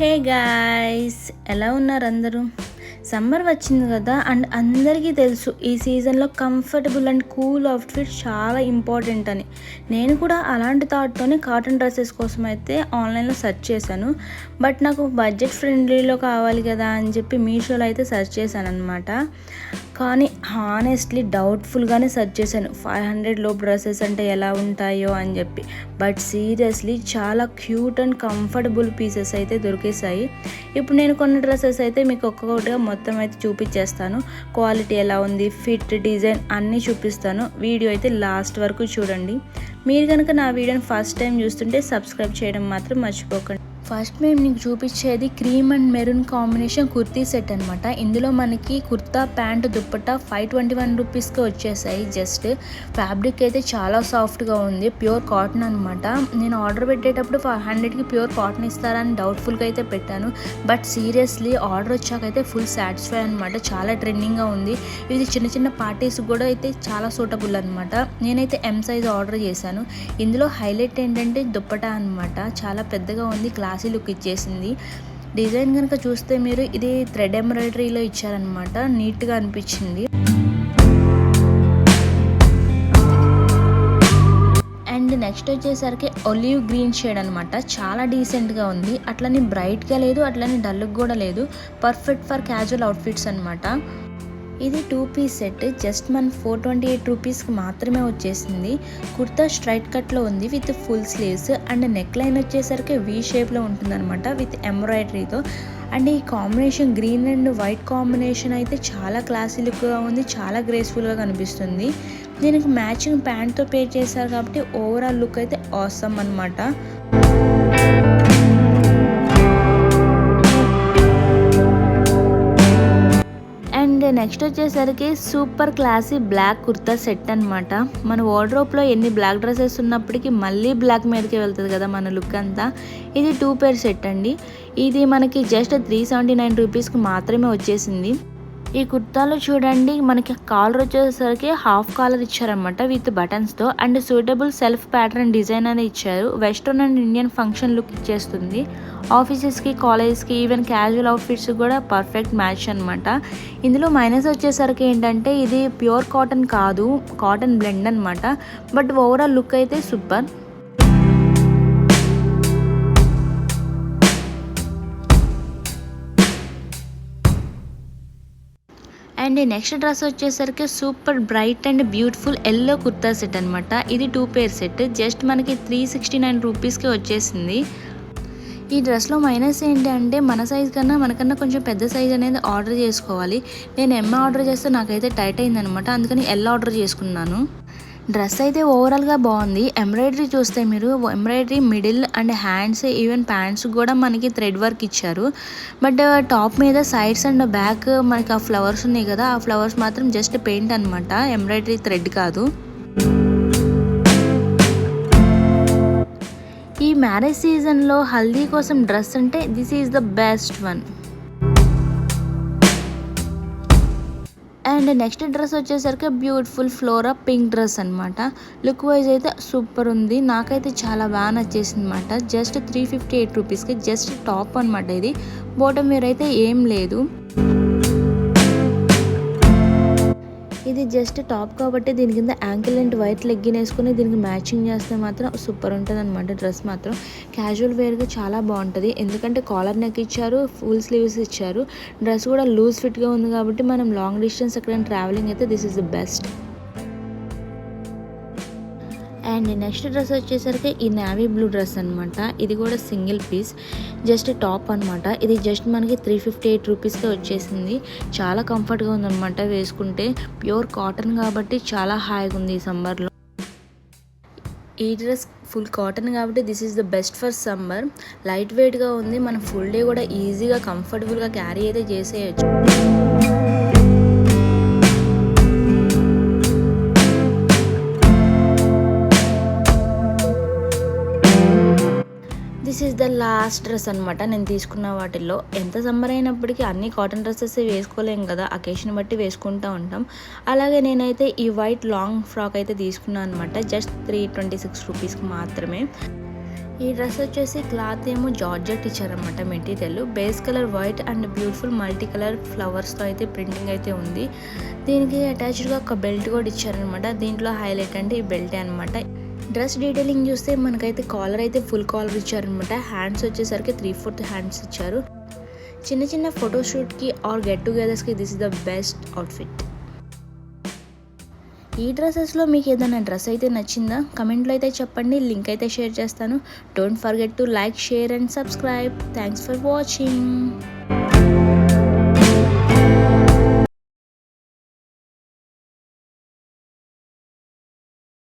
Hey guys, ఎలా ఉన్నారు అందరూ? సమ్మర్ వచ్చింది కదా, అండ్ అందరికీ తెలుసు ఈ సీజన్లో కంఫర్టబుల్ అండ్ కూల్ అవుట్ఫిట్ చాలా ఇంపార్టెంట్ అని. నేను కూడా అలాంటి థాట్తోనే కాటన్ డ్రెస్సెస్ కోసం అయితే ఆన్లైన్లో సెర్చ్ చేశాను. బట్ నాకు బడ్జెట్ ఫ్రెండ్లీలో కావాలి కదా అని చెప్పి మీషోలో అయితే సెర్చ్ చేశాను అనమాట. కానీ హానెస్ట్లీ డౌట్ఫుల్గానే సెర్చ్ చేశాను 500 లోపు డ్రెస్సెస్ అంటే ఎలా ఉంటాయో అని చెప్పి. బట్ సీరియస్లీ చాలా క్యూట్ అండ్ కంఫర్టబుల్ పీసెస్ అయితే దొరికేసాయి. ఇప్పుడు నేను కొన్న డ్రెస్సెస్ అయితే మీకు ఒక్కొక్కటిగా మొత్తం అయితే చూపించేస్తాను. క్వాలిటీ ఎలా ఉంది, ఫిట్, డిజైన్ అన్నీ చూపిస్తాను. వీడియో అయితే లాస్ట్ వరకు చూడండి. మీరు కనుక నా వీడియోని ఫస్ట్ టైం చూస్తుంటే సబ్స్క్రైబ్ చేయడం మాత్రం మర్చిపోకండి. ఫస్ట్ మేము నీకు చూపించేది cream and maroon combination kurti set అనమాట. ఇందులో మనకి కుర్తా, ప్యాంట్, దుప్పట్టా 521 రూపీస్కి వచ్చేసాయి. జస్ట్ ఫ్యాబ్రిక్ అయితే చాలా సాఫ్ట్గా ఉంది, ప్యూర్ కాటన్ అనమాట. నేను ఆర్డర్ పెట్టేటప్పుడు 500కి ప్యూర్ కాటన్ ఇస్తారా అని డౌట్ఫుల్గా అయితే పెట్టాను. బట్ సీరియస్లీ ఆర్డర్ వచ్చాకైతే ఫుల్ సాటిస్ఫై అనమాట. చాలా ట్రెండింగ్గా ఉంది. ఇది చిన్న చిన్న పార్టీస్ కూడా అయితే చాలా సూటబుల్ అనమాట. నేనైతే ఎం సైజ్ ఆర్డర్ చేశాను. ఇందులో హైలైట్ ఏంటంటే దుప్పటా అనమాట. చాలా పెద్దగా ఉంది, క్లాసీ లుక్ ఇచ్చేసింది. డిజైన్ కనుక చూస్తే మీరు ఇది థ్రెడ్ ఎంబ్రాయిడరీలో ఇచ్చారనమాట. నీట్గా అనిపించింది. అండ్ నెక్స్ట్ వచ్చేసరికి ఒలివ్ గ్రీన్ షేడ్ అనమాట. చాలా డీసెంట్గా ఉంది. అట్లని బ్రైట్గా లేదు, అట్లని డల్గా కూడా లేదు. పర్ఫెక్ట్ ఫర్ క్యాజువల్ అవుట్ఫిట్స్ అనమాట. ఇది 2 పీస్ సెట్. జస్ట్ మన 428 రూపీస్కి మాత్రమే వచ్చేసింది. కుర్తా స్ట్రైట్ కట్లో ఉంది with full sleeves. And neck line వచ్చేసరికి వీ షేప్లో ఉంటుందన్నమాట విత్ ఎంబ్రాయిడరీతో. అండ్ ఈ combination green and white combination అయితే చాలా క్లాసీ లుక్గా ఉంది, చాలా గ్రేస్ఫుల్గా కనిపిస్తుంది. దీనికి మ్యాచింగ్ ప్యాంట్తో పేర్ చేశారు కాబట్టి ఓవరాల్ లుక్ అయితే ఆసమ్ అనమాట. నెక్స్ట్ వచ్చేసరికి super classy black kurta set అనమాట. మన వార్డ్రోబ్లో ఎన్ని బ్లాక్ డ్రెస్సెస్ ఉన్నప్పటికీ మళ్ళీ బ్లాక్ మీదకి వెళ్తుంది కదా మన లుక్ అంతా. ఇది 2 పేర్ సెట్ అండి. ఇది మనకి జస్ట్ 379 రూపీస్కి మాత్రమే వచ్చేసింది. ఈ కుర్తాలో చూడండి మనకి కాలర్ వచ్చేసరికి హాఫ్ కాలర్ ఇచ్చారనమాట విత్ బటన్స్తో. And suitable self pattern design అనేది ఇచ్చారు. Western and Indian function look ఇచ్చేస్తుంది. ఆఫీసెస్కి, కాలేజెస్కి, ఈవెన్ క్యాజువల్ అవుట్ఫిట్స్ కూడా పర్ఫెక్ట్ మ్యాచ్ అనమాట. ఇందులో మైనస్ వచ్చేసరికి ఏంటంటే ఇది ప్యూర్ కాటన్ కాదు, కాటన్ బ్లెండ్ అనమాట. బట్ ఓవరాల్ లుక్ అయితే సూపర్. అండ్ నెక్స్ట్ డ్రెస్ వచ్చేసరికి super bright and beautiful yellow kurta set అనమాట. ఇది 2 పేర్ సెట్. జస్ట్ మనకి 369 రూపీస్కి వచ్చేసింది. ఈ డ్రెస్లో మైనస్ ఏంటి అంటే మన సైజ్ కన్నా మనకన్నా కొంచెం పెద్ద సైజ్ అనేది ఆర్డర్ చేసుకోవాలి. నేను ఎమ్ ఆర్డర్ చేస్తే నాకైతే టైట్ అయిందనమాట. అందుకని ఎల్ ఆర్డర్ చేసుకున్నాను. డ్రెస్ అయితే ఓవరాల్గా బాగుంది. ఎంబ్రాయిడరీ చూస్తే మీరు embroidery middle and hands, even pants కూడా మనకి థ్రెడ్ వర్క్ ఇచ్చారు. బట్ టాప్ మీద సైడ్స్ అండ్ బ్యాక్ మనకి ఆ ఫ్లవర్స్ ఉన్నాయి కదా, ఆ ఫ్లవర్స్ మాత్రం జస్ట్ పెయింట్ అనమాట, ఎంబ్రాయిడరీ థ్రెడ్ కాదు. ఈ మ్యారేజ్ సీజన్లో హల్దీ కోసం డ్రెస్ అంటే this is the best one. And next dress వచ్చేసరికి బ్యూటిఫుల్ ఫ్లోరా పింక్ డ్రెస్ అనమాట. లుక్ వైజ్ అయితే సూపర్ ఉంది. నాకైతే చాలా బాగా నచ్చేసింది అనమాట. జస్ట్ 358 రూపీస్కి జస్ట్ టాప్ అనమాట. ఇది బాటమ్ వేర్ అయితే ఏం లేదు. ఇది జస్ట్ టాప్ కాబట్టి దీని కింద యాంకిల్ అండ్ వైట్ లెగ్గిన్ వేసుకుని దీనికి మ్యాచింగ్ చేస్తే మాత్రం సూపర్ ఉంటుంది అనమాట. డ్రెస్ మాత్రం క్యాజువల్ వేర్గా చాలా బాగుంటుంది. ఎందుకంటే కాలర్ నెక్ ఇచ్చారు, ఫుల్ స్లీవ్స్ ఇచ్చారు. డ్రెస్ కూడా లూజ్ ఫిట్గా ఉంది కాబట్టి మనం లాంగ్ డిస్టెన్స్ ఎక్కడైనా ట్రావెలింగ్ అయితే this is the best. And next dress వచ్చేసరికి ఈ నేవీ బ్లూ డ్రెస్ అనమాట. ఇది కూడా సింగిల్ పీస్, జస్ట్ టాప్ అనమాట. ఇది జస్ట్ మనకి 358 రూపీస్కే వచ్చేసింది. చాలా కంఫర్ట్గా ఉందన్నమాట వేసుకుంటే. ప్యూర్ కాటన్ కాబట్టి చాలా హాయిగా ఉంది ఈ సమ్మర్లో. ఈ డ్రెస్ ఫుల్ కాటన్ కాబట్టి this is the best for summer. Light వెయిట్గా ఉంది. మనం ఫుల్ డే కూడా ఈజీగా కంఫర్టబుల్గా క్యారీ అయితే చేసేయచ్చు. This is the last dress అనమాట నేను తీసుకున్న వాటిల్లో. ఎంత సమ్మర్ అయినప్పటికీ అన్ని కాటన్ డ్రెస్సెస్ వేసుకోలేం కదా, అకేషన్ బట్టి వేసుకుంటూ ఉంటాం. అలాగే నేనైతే ఈ వైట్ లాంగ్ ఫ్రాక్ అయితే తీసుకున్నాను అనమాట. జస్ట్ 326 రూపీస్కి మాత్రమే. ఈ డ్రెస్ వచ్చేసి క్లాత్ ఏమో జార్జెట్ ఇచ్చారనమాట material. Base colour white and beautiful multi colour ఫ్లవర్స్తో అయితే ప్రింటింగ్ అయితే ఉంది. దీనికి అటాచ్డ్గా ఒక బెల్ట్ కూడా ఇచ్చారనమాట. దీంట్లో హైలైట్ అంటే ఈ బెల్టే అనమాట. డ్రెస్ డీటెయిలింగ్ చూస్తే మనకైతే కాలర్ అయితే ఫుల్ కాలర్ ఇచ్చారనమాట. హ్యాండ్స్ వచ్చేసరికి 3/4 హ్యాండ్స్ ఇచ్చారు. చిన్న చిన్న ఫోటోషూట్కి ఆర్ గెట్ టుగెదర్స్కి this is the best outfit. ఈ డ్రెస్సెస్లో మీకు ఏదైనా డ్రెస్ అయితే నచ్చిందా? కమెంట్లో అయితే చెప్పండి, లింక్ అయితే షేర్ చేస్తాను. Don't forget to like, share and subscribe. Thanks for watching.